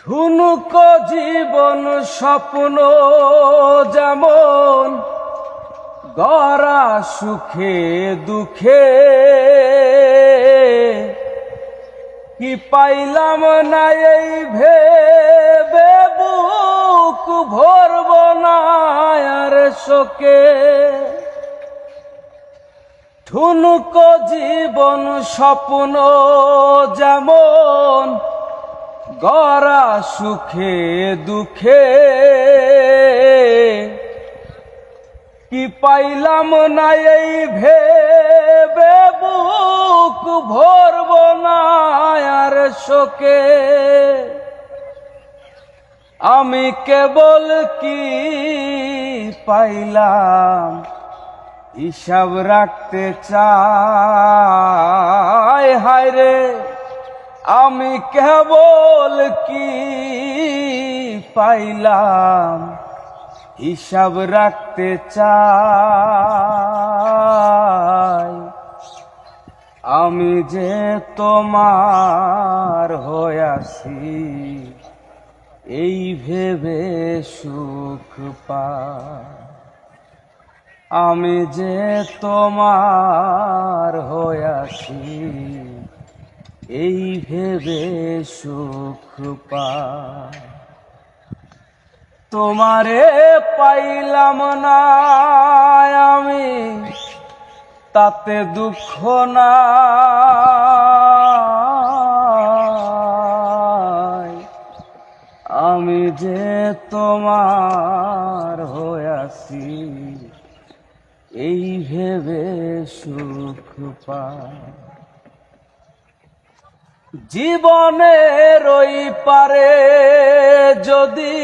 ঠুনুক জীবন স্বপ্ন যেমন গড়া সুখে দুঃখে, কি পাইলাম না এই ভেবে বুক ভরব না আর শোকে। ঠুনুক জীবন স্বপ্ন যেমন গড়া সুখে দুঃখে, কি পাইলাম না এই ভেবে বুক ভরব না আর শোকে। আমি কেবল কি পাইলাম হিসাব রাখতে চাই, হায় রে আমি কেবল কি পাইলাম হিসাব রাখতে চাই। আমি যে তোমার হইয়াছি এই ভেবে সুখ পাই। আমি যে তোমার হইয়াছি এই ভেবে সুখ পাই। তোমারে পাইলাম না আমি তাতে দুঃখ নাই। আমি যে তোমার হইয়াছি এই ভেবে সুখ পাই। জীবনের ওই পারে যদি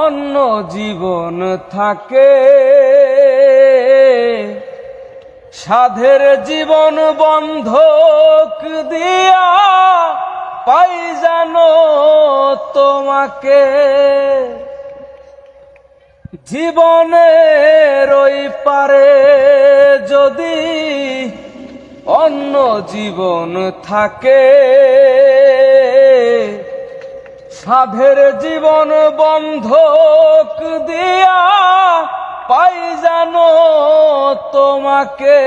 অন্য জীবন থাকে, সাধের জীবন বন্ধক দিয়া পাই জানো তোমাকে। জীবনের ওই পারে যদি অন্য জীবন থাকে, সাধের জীবন বন্ধক দিয়া পাই জানো তোমাকে।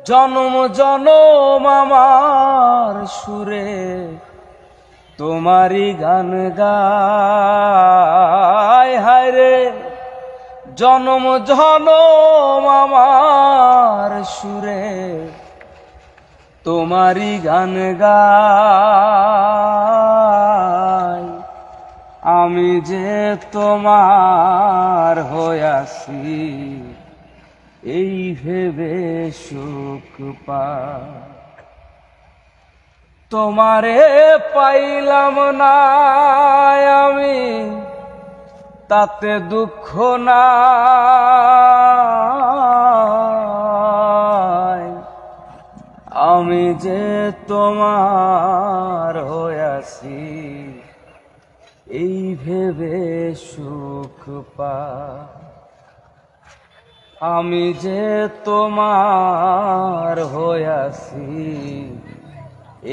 জনম জনম আমার সুরে তোমারই গান গাই, হায় রে জনম জনম আমার সুরে তোমারই গান গাই। আমি যে তোমার হইয়াছি এই ভেবে সুখ পাই। তোমারে পাইলাম না আমি তাতে দুঃখ নাই। আমি যে তোমার হইয়াছি এই ভেবে সুখ পাই। আমি যে তোমার হইয়াছি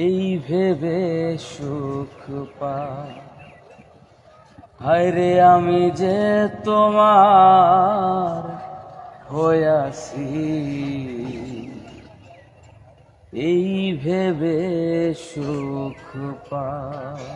এই ভেবে সুখ পাই। হায় রে আমি যে তোমার হইয়াছি এই ভেবে সুখ পাই।